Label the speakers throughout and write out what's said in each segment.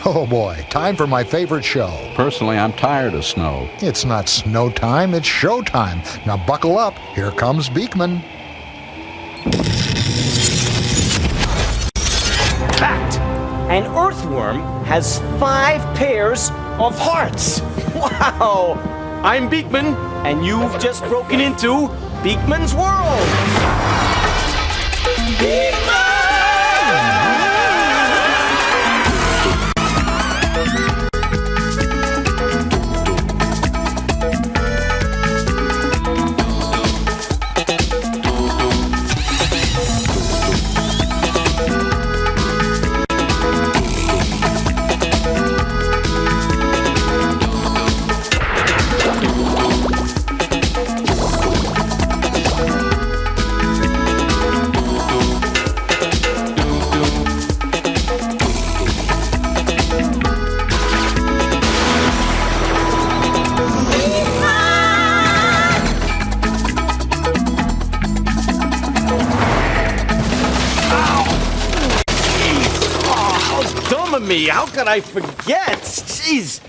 Speaker 1: Oh boy, time for my favorite show.
Speaker 2: Personally, I'm tired of snow.
Speaker 1: It's not snow time, it's show time. Now buckle up, here comes Beekman.
Speaker 3: Fact: an earthworm has 5 pairs of hearts. Wow! I'm Beekman, and you've just broken into Beekman's World. Beekman! How could I forget? Jeez.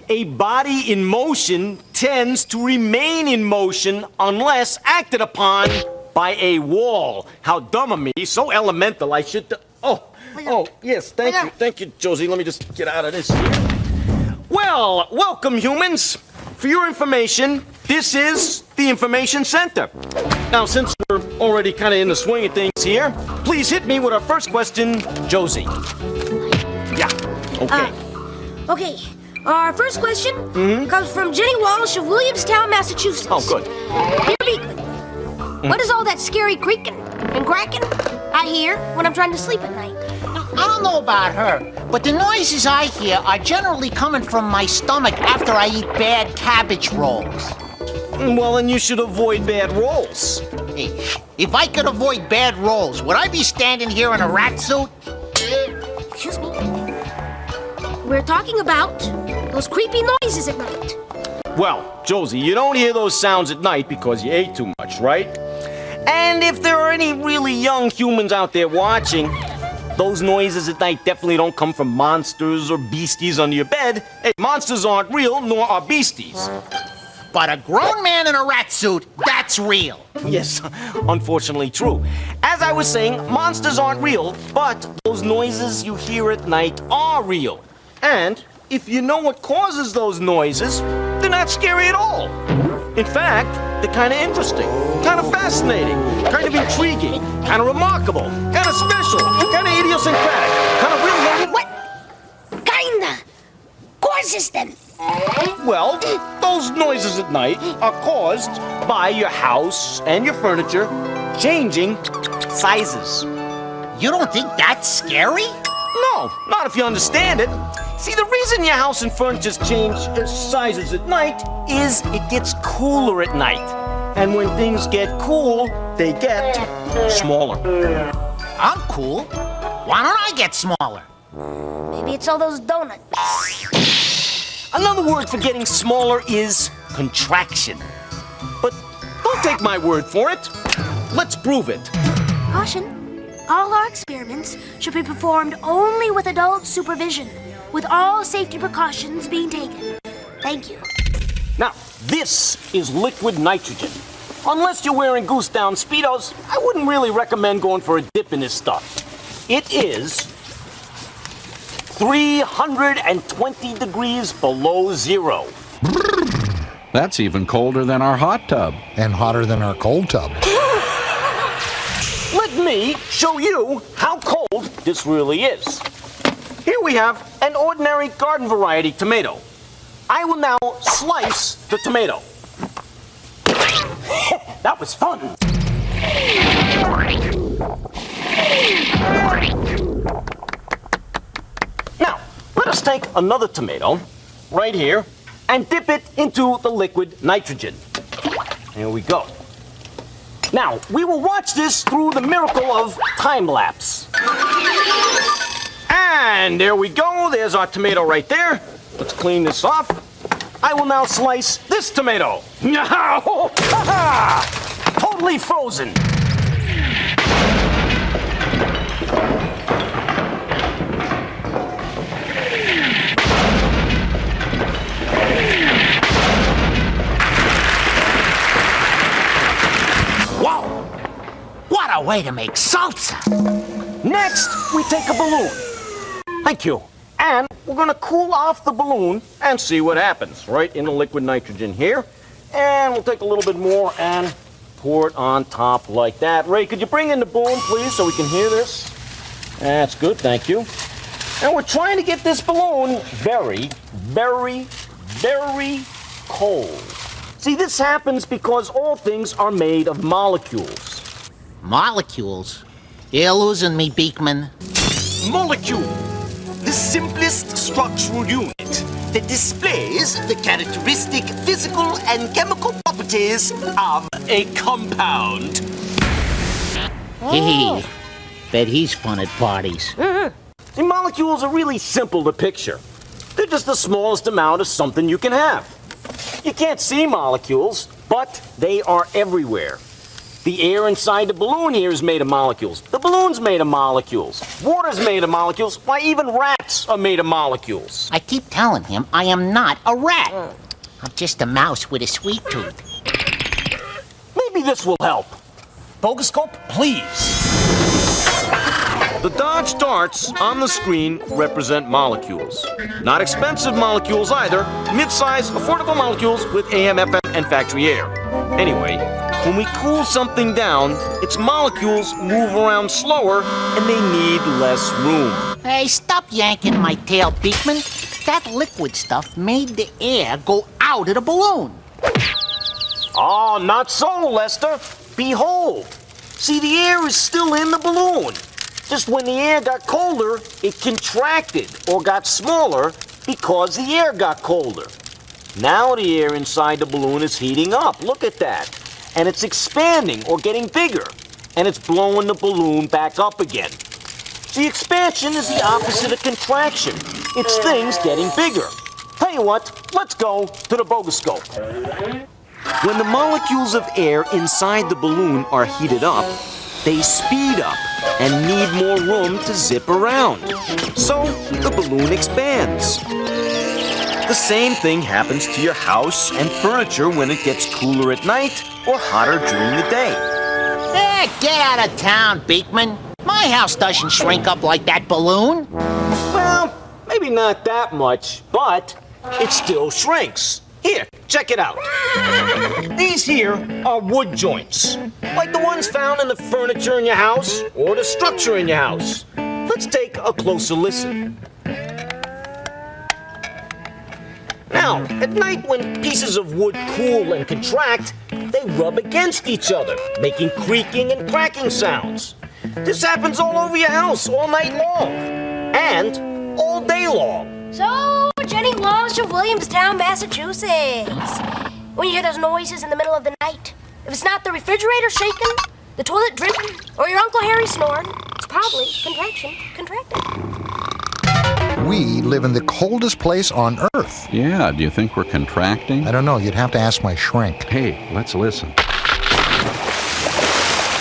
Speaker 3: A body in motion tends to remain in motion unless acted upon by a wall. How dumb of me. So elemental. I should... Yes. Thank you, Josie. Let me just get out of this here. Well, welcome, humans. For your information, this is the Information Center. Now, since we're already kind of in the swing of things here, please hit me with our first question, Josie. Yeah. Okay.
Speaker 4: Okay. Our first question comes from Jenny Walsh of Williamstown, Massachusetts.
Speaker 3: Oh, good.
Speaker 4: Dear Beekman, what is all that scary creaking and cracking I hear when I'm trying to sleep at night?
Speaker 5: I don't know about her, but the noises I hear are generally coming from my stomach after I eat bad cabbage rolls.
Speaker 3: Well, then you should avoid bad rolls.
Speaker 5: Hey, if I could avoid bad rolls, would I be standing here in a rat suit?
Speaker 4: Excuse me. We're talking about those creepy noises at night.
Speaker 3: Well, Josie, you don't hear those sounds at night because you ate too much, right? And if there are any really young humans out there watching, those noises at night definitely don't come from monsters or beasties under your bed. Hey, monsters aren't real, nor are beasties.
Speaker 5: But a grown man in a rat suit, that's real.
Speaker 3: Yes, unfortunately true. As I was saying, monsters aren't real, but those noises you hear at night are real. And if you know what causes those noises, they're not scary at all. In fact, they're kind of interesting, kind of fascinating, kind of intriguing, kind of remarkable, kind of special, kind of idiosyncratic, kind of real.
Speaker 4: What? Kinda causes them?
Speaker 3: Well, those noises at night are caused by your house and your furniture changing sizes.
Speaker 5: You don't think that's scary?
Speaker 3: No, not if you understand it. See, the reason your house and furniture change sizes at night is it gets cooler at night. And when things get cool, they get smaller.
Speaker 5: I'm cool. Why don't I get smaller?
Speaker 4: Maybe it's all those donuts.
Speaker 3: Another word for getting smaller is contraction. But don't take my word for it. Let's prove it.
Speaker 4: Caution. All our experiments should be performed only with adult supervision, with all safety precautions being taken. Thank you.
Speaker 3: Now, this is liquid nitrogen. Unless you're wearing goose down Speedos, I wouldn't really recommend going for a dip in this stuff. It is 320 degrees below zero.
Speaker 2: That's even colder than our hot tub.
Speaker 1: And hotter than our cold tub.
Speaker 3: Let me show you how cold this really is. Here we have an ordinary garden variety tomato. I will now slice the tomato. That was fun. Now, let us take another tomato right here and dip it into the liquid nitrogen. Here we go. Now, we will watch this through the miracle of time-lapse. And there we go. There's our tomato right there. Let's clean this off. I will now slice this tomato. Totally frozen.
Speaker 5: way to make salsa.
Speaker 3: Next, we take a balloon. Thank you. And we're gonna cool off the balloon and see what happens. Right in the liquid nitrogen here. And we'll take a little bit more and pour it on top like that. Ray, could you bring in the boom, please, so we can hear this? That's good, thank you. And we're trying to get this balloon very, very, very cold. See, this happens because all things are made of molecules.
Speaker 5: Molecules? You're losing me, Beekman.
Speaker 6: Molecule, the simplest structural unit that displays the characteristic physical and chemical properties of a compound.
Speaker 5: Hey, bet he's fun at parties.
Speaker 3: See, molecules are really simple to picture. They're just the smallest amount of something you can have. You can't see molecules, but they are everywhere. The air inside the balloon here is made of molecules. The balloon's made of molecules. Water's made of molecules. Why, even rats are made of molecules.
Speaker 5: I keep telling him I am not a rat. I'm just a mouse with a sweet tooth.
Speaker 3: Maybe this will help. Bogoscope, please. The Dodge darts on the screen represent molecules. Not expensive molecules either. Mid-size, affordable molecules with AM, FM, and factory air. Anyway, when we cool something down, its molecules move around slower and they need less room.
Speaker 5: Hey, stop yanking my tail, Beekman. That liquid stuff made the air go out of the balloon.
Speaker 3: Oh, not so, Lester. Behold. See, the air is still in the balloon. Just when the air got colder, it contracted or got smaller because the air got colder. Now the air inside the balloon is heating up. Look at that. And it's expanding or getting bigger. And it's blowing the balloon back up again. See, expansion is the opposite of contraction. It's things getting bigger. Tell you what, let's go to the bogoscope. When the molecules of air inside the balloon are heated up, they speed up and need more room to zip around. So the balloon expands. The same thing happens to your house and furniture when it gets cooler at night or hotter during the day.
Speaker 5: Get out of town, Beekman. My house doesn't shrink up like that balloon.
Speaker 3: Well, maybe not that much, but it still shrinks. Here, check it out. These here are wood joints, like the ones found in the furniture in your house or the structure in your house. Let's take a closer listen. Now, at night when pieces of wood cool and contract, they rub against each other, making creaking and cracking sounds. This happens all over your house all night long, and all day long.
Speaker 4: So, Jenny Walsh of Williamstown, Massachusetts. When you hear those noises in the middle of the night, if it's not the refrigerator shaking, the toilet dripping, or your Uncle Harry snoring, it's probably contracted.
Speaker 1: We live in the coldest place on Earth.
Speaker 2: Yeah, do you think we're contracting?
Speaker 1: I don't know. You'd have to ask my shrink.
Speaker 2: Hey, let's listen.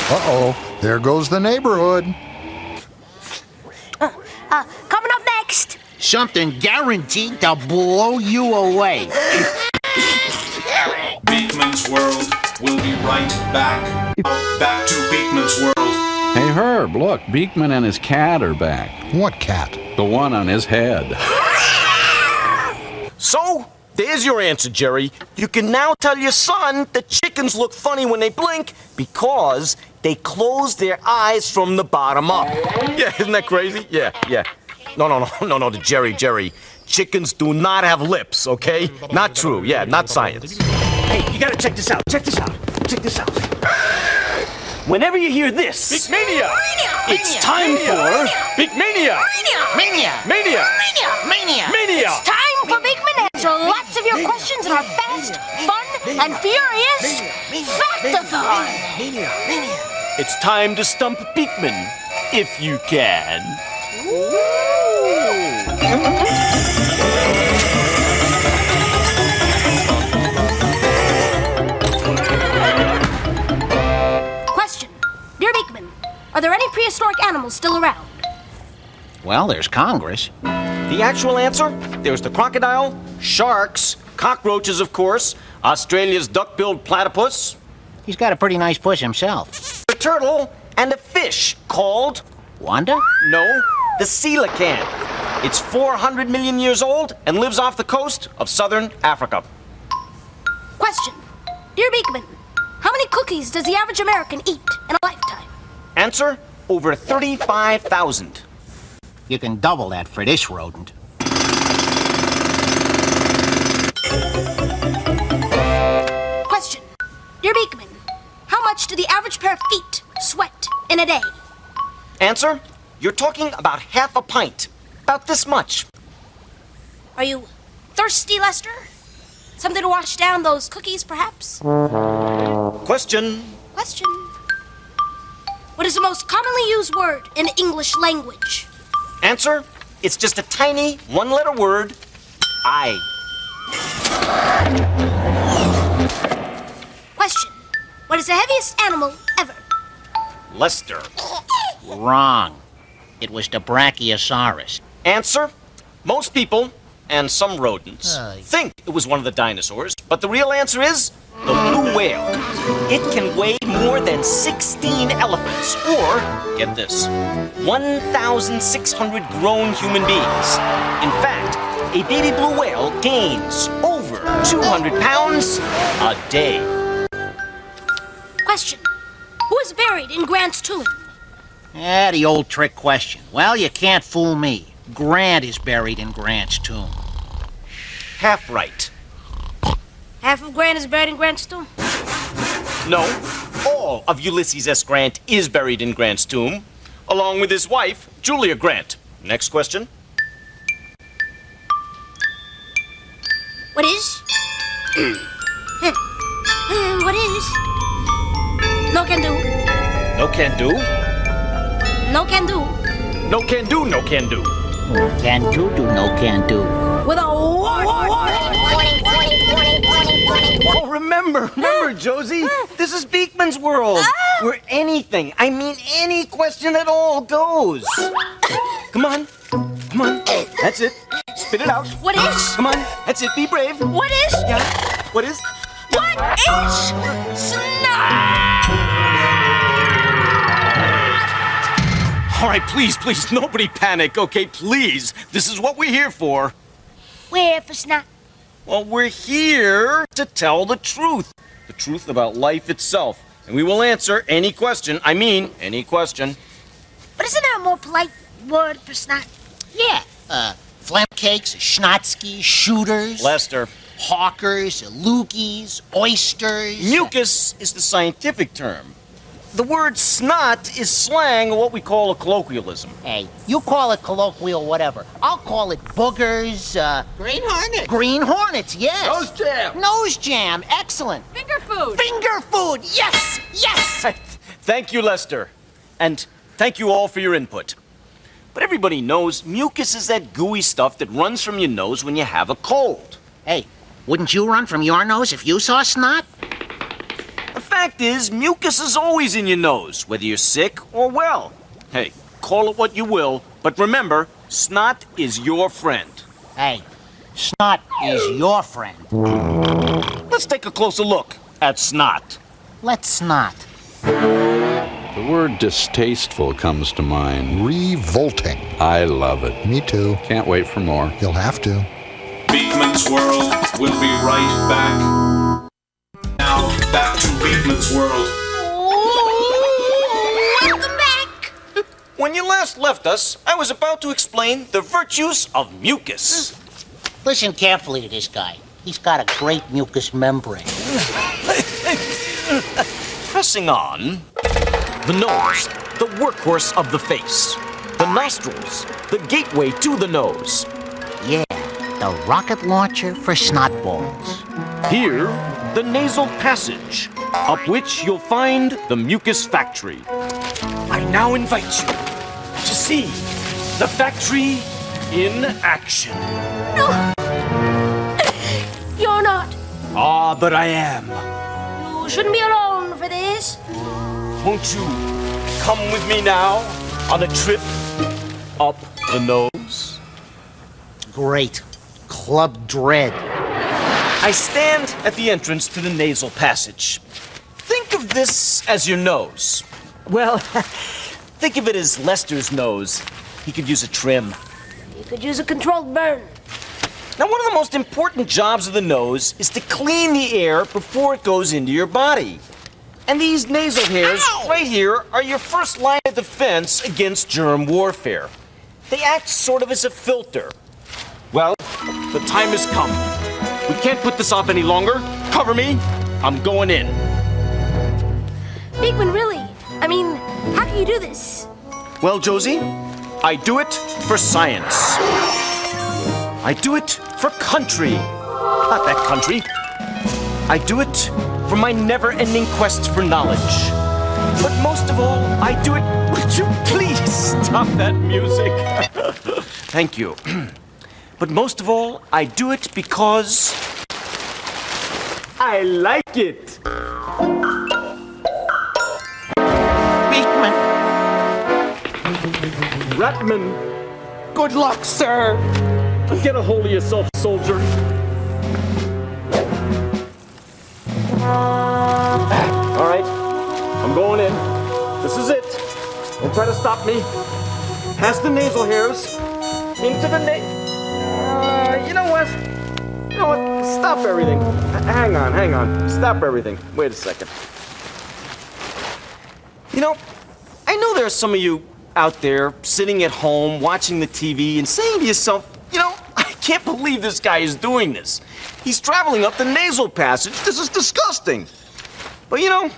Speaker 1: Uh-oh. There goes the neighborhood.
Speaker 4: Coming up next.
Speaker 5: Something guaranteed to blow you away.
Speaker 7: Beekman's World will be right back. Back to Beekman's World.
Speaker 2: Hey, Herb, look, Beekman and his cat are back.
Speaker 1: What cat?
Speaker 2: The one on his head.
Speaker 3: So, there's your answer, Jerry. You can now tell your son that chickens look funny when they blink because they close their eyes from the bottom up. Yeah, isn't that crazy? Yeah. No, Jerry. Chickens do not have lips, okay? Not true. Yeah, not science. Hey, you gotta check this out. Check this out. Whenever you hear this, Beekmania! It's time for Beekmania! Mania!
Speaker 4: It's time for Beekman to answer lots of your questions in our fast, fun, and furious Fact-a-thon.
Speaker 3: It's time to stump Beekman, if you can.
Speaker 4: Question. Dear Beekman, are there any prehistoric animals still around?
Speaker 5: Well, there's Congress.
Speaker 3: The actual answer? There's the crocodile, sharks, cockroaches, of course, Australia's duck-billed platypus,
Speaker 5: He's got a pretty nice puss himself.
Speaker 3: the turtle, and a fish called...
Speaker 5: Wanda?
Speaker 3: No, the coelacanth. It's 400 million years old and lives off the coast of southern Africa.
Speaker 4: Question. Dear Beekman, how many cookies does the average American eat in a lifetime?
Speaker 3: Answer, over 35,000.
Speaker 5: You can double that for this rodent.
Speaker 4: Question. Dear Beekman, how much do the average pair of feet sweat in a day?
Speaker 3: Answer, you're talking about half a pint. About this much.
Speaker 4: Are you thirsty, Lester? Something to wash down those cookies, perhaps?
Speaker 3: Question.
Speaker 4: Question. What is the most commonly used word in the English language?
Speaker 3: Answer, it's just a tiny one-letter word, I.
Speaker 4: Question. What is the heaviest animal ever?
Speaker 3: Lester.
Speaker 5: Wrong. It was the Brachiosaurus.
Speaker 3: Answer, most people, and some rodents,
Speaker 5: Aye.
Speaker 3: think it was one of the dinosaurs, but the real answer is the blue whale. It can weigh more than 16 elephants, or, get this, 1,600 grown human beings. In fact, a baby blue whale gains over 200 pounds a day.
Speaker 4: Question. Who is buried in Grant's tomb?
Speaker 5: The old trick question. Well, you can't fool me. Grant is buried in Grant's tomb.
Speaker 3: Half right.
Speaker 4: Half of Grant is buried in Grant's tomb.
Speaker 3: No, all of Ulysses S. Grant is buried in Grant's tomb, along with his wife, Julia Grant. Next question.
Speaker 4: What is? What is? No can do.
Speaker 3: No can do.
Speaker 4: No can do.
Speaker 3: No can do, no can do.
Speaker 5: Can do, no can do.
Speaker 4: With a
Speaker 3: Oh, remember, Josie, this is Beekman's world, where anything, I mean any question at all goes. Come on, that's it. Spit it out.
Speaker 4: What is?
Speaker 3: Come on, that's it, be brave.
Speaker 4: What is?
Speaker 3: Yeah, what is?
Speaker 4: What is?
Speaker 3: All right, please, nobody panic, okay, please. This is what we're here for.
Speaker 4: Where for snot?
Speaker 3: Well, we're here to tell the truth about life itself. And we will answer any question, any question.
Speaker 4: But isn't there a more polite word for snot?
Speaker 5: Yeah. Phlegm cakes, schnotzky, shooters.
Speaker 3: Lester.
Speaker 5: Hawkers, loogies, oysters.
Speaker 3: Mucus is the scientific term. The word snot is slang, or what we call a colloquialism.
Speaker 5: Hey, you call it colloquial whatever. I'll call it boogers,
Speaker 6: Green Hornet.
Speaker 5: green hornets, yes.
Speaker 6: Nose jam.
Speaker 5: Nose jam, excellent.
Speaker 8: Finger food.
Speaker 5: Finger food, yes, yes.
Speaker 3: Thank you, Lester. And thank you all for your input. But everybody knows mucus is that gooey stuff that runs from your nose when you have a cold.
Speaker 5: Hey, wouldn't you run from your nose if you saw snot?
Speaker 3: The fact is, mucus is always in your nose, whether you're sick or well. Hey, call it what you will, but remember, snot is your friend.
Speaker 5: Hey, snot is your friend.
Speaker 3: Let's take a closer look at snot.
Speaker 5: Let's snot.
Speaker 2: The word distasteful comes to mind.
Speaker 1: Revolting.
Speaker 2: I love it.
Speaker 1: Me too.
Speaker 2: Can't wait for more.
Speaker 1: You'll have to.
Speaker 7: Beekman's World will be right back. Now, back to Beekman's World.
Speaker 4: Welcome back.
Speaker 3: When you last left us, I was about to explain the virtues of mucus.
Speaker 5: Listen carefully to this guy. He's got a great mucous membrane.
Speaker 3: Pressing on, the nose, the workhorse of the face. The nostrils, the gateway to the nose.
Speaker 5: Yeah, the rocket launcher for snot balls.
Speaker 3: Here, the nasal passage, up which you'll find the mucus factory. I now invite you to see the factory in action.
Speaker 4: No. You're not.
Speaker 3: Ah, but I am.
Speaker 4: You shouldn't be alone for this.
Speaker 3: Won't you come with me now on a trip up the nose?
Speaker 5: Great. Club Dread.
Speaker 3: I stand at the entrance to the nasal passage. Think of this as your nose. Well, think of it as Lester's nose. He could use a trim.
Speaker 4: You could use a controlled burn.
Speaker 3: Now, one of the most important jobs of the nose is to clean the air before it goes into your body. And these nasal hairs right here are your first line of defense against germ warfare. They act sort of as a filter. Well, the time has come. We can't put this off any longer. Cover me. I'm going in.
Speaker 4: Beekman, really? I mean, how can you do this?
Speaker 3: Well, Josie, I do it for science. I do it for country. Not that country. I do it for my never-ending quest for knowledge. But most of all, I do it... Would you please stop that music? Thank you. But most of all, I do it because... I like it.
Speaker 5: Beekman.
Speaker 3: Ratman, good luck, sir. Get a hold of yourself, soldier. All right, I'm going in. This is it. Don't try to stop me. Past the nasal hairs, into the you know what? You know what? Stop everything. Hang on. Stop everything. Wait a second. You know, I know there are some of you out there sitting at home watching the TV and saying to yourself, you know, I can't believe this guy is doing this. He's traveling up the nasal passage. This is disgusting. But you know,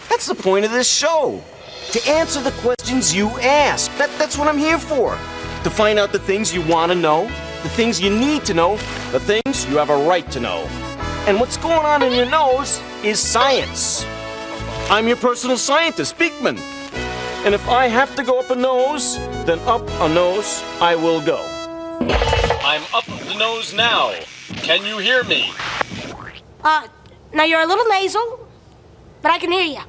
Speaker 3: that's the point of this show. To answer the questions you ask. That's what I'm here for. To find out the things you want to know, the things you need to know, the things you have a right to know. And what's going on in your nose is science. I'm your personal scientist, Beekman. And if I have to go up a nose, then up a nose I will go. I'm up the nose now. Can you hear me?
Speaker 4: Now you're a little nasal, but I can hear you.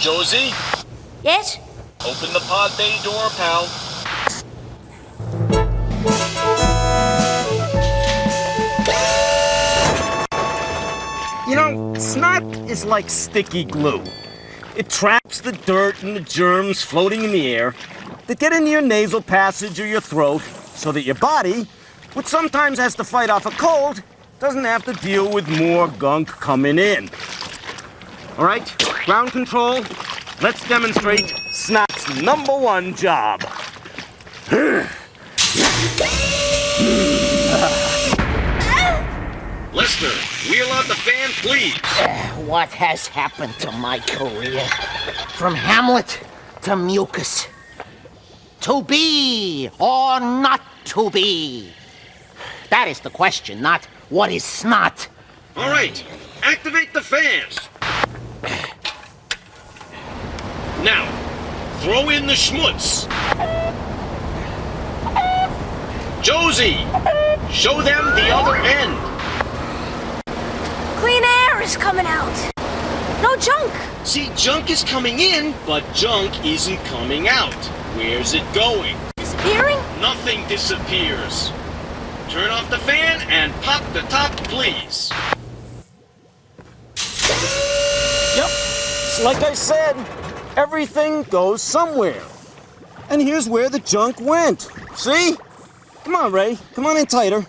Speaker 3: Josie,
Speaker 4: Yes?
Speaker 3: open the pod bay door, pal. You know, snot is like sticky glue. It traps the dirt and the germs floating in the air that get into your nasal passage or your throat so that your body, which sometimes has to fight off a cold, doesn't have to deal with more gunk coming in. All right, ground control, let's demonstrate snot's #1 job. Lester, wheel out the fan, please.
Speaker 5: What has happened to my career? From Hamlet to mucus. To be or not to be? That is the question, not what is snot.
Speaker 3: All right, activate the fans. Now, throw in the schmutz. Josie, show them the other end.
Speaker 4: Clean air is coming out. No junk.
Speaker 3: See, junk is coming in, but junk isn't coming out. Where's it going?
Speaker 4: Disappearing?
Speaker 3: Nothing disappears. Turn off the fan and pop the top, please. Yep, it's like I said, everything goes somewhere. And here's where the junk went. See? Come on, Ray. Come on in tighter.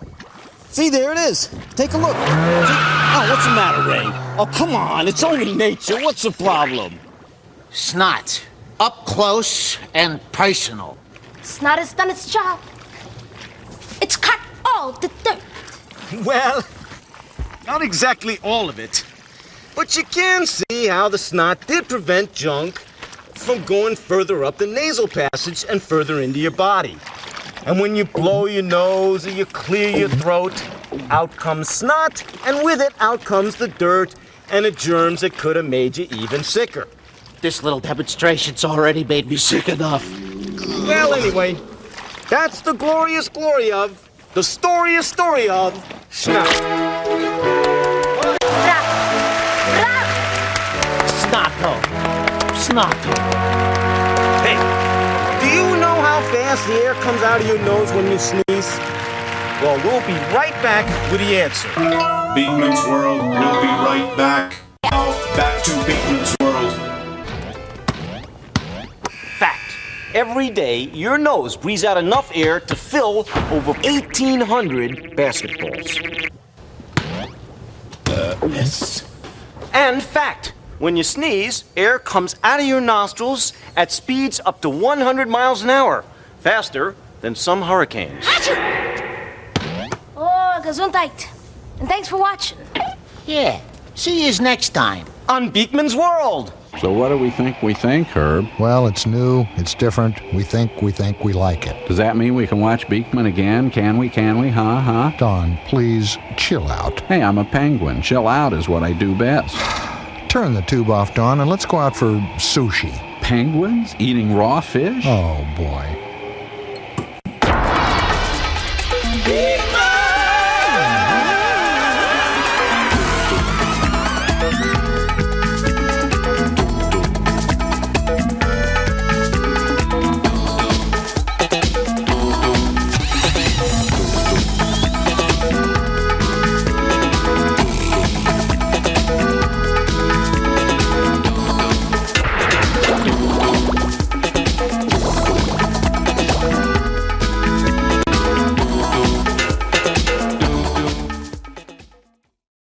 Speaker 3: See, there it is. Take a look. Oh, what's the matter, Ray? Oh, come on. It's only nature. What's the problem?
Speaker 5: Snot. Up close and personal.
Speaker 4: Snot has done its job. It's cut all the dirt.
Speaker 3: Well, not exactly all of it. But you can see how the snot did prevent junk from going further up the nasal passage and further into your body. And when you blow your nose or you clear your throat, out comes snot, and with it out comes the dirt and the germs that could have made you even sicker.
Speaker 5: This little demonstration's already made me sick enough.
Speaker 3: Well, anyway, that's the glorious glory of, the storiest story of, snot.
Speaker 5: Snotto. Snotto.
Speaker 3: Hey, do you know how fast the air comes out of your nose when you sneeze? Well, we'll be right back with the answer.
Speaker 7: Beekman's World will be right back. Now, back to Beekman's World.
Speaker 3: Every day, your nose breathes out enough air to fill over 1,800 basketballs.
Speaker 6: Yes.
Speaker 3: And fact, when you sneeze, air comes out of your nostrils at speeds up to 100 miles an hour, faster than some hurricanes.
Speaker 4: Oh, gesundheit. And thanks for watching.
Speaker 5: Yeah. See yous next time.
Speaker 3: On Beekman's World.
Speaker 2: So what do we think, Herb?
Speaker 1: Well, it's new, it's different. We think we like it.
Speaker 2: Does that mean we can watch Beekman again? Can we? Huh?
Speaker 1: Don, please chill out.
Speaker 2: Hey, I'm a penguin. Chill out is what I do best.
Speaker 1: Turn the tube off, Don, and let's go out for sushi.
Speaker 2: Penguins? Eating raw fish?
Speaker 1: Oh, boy.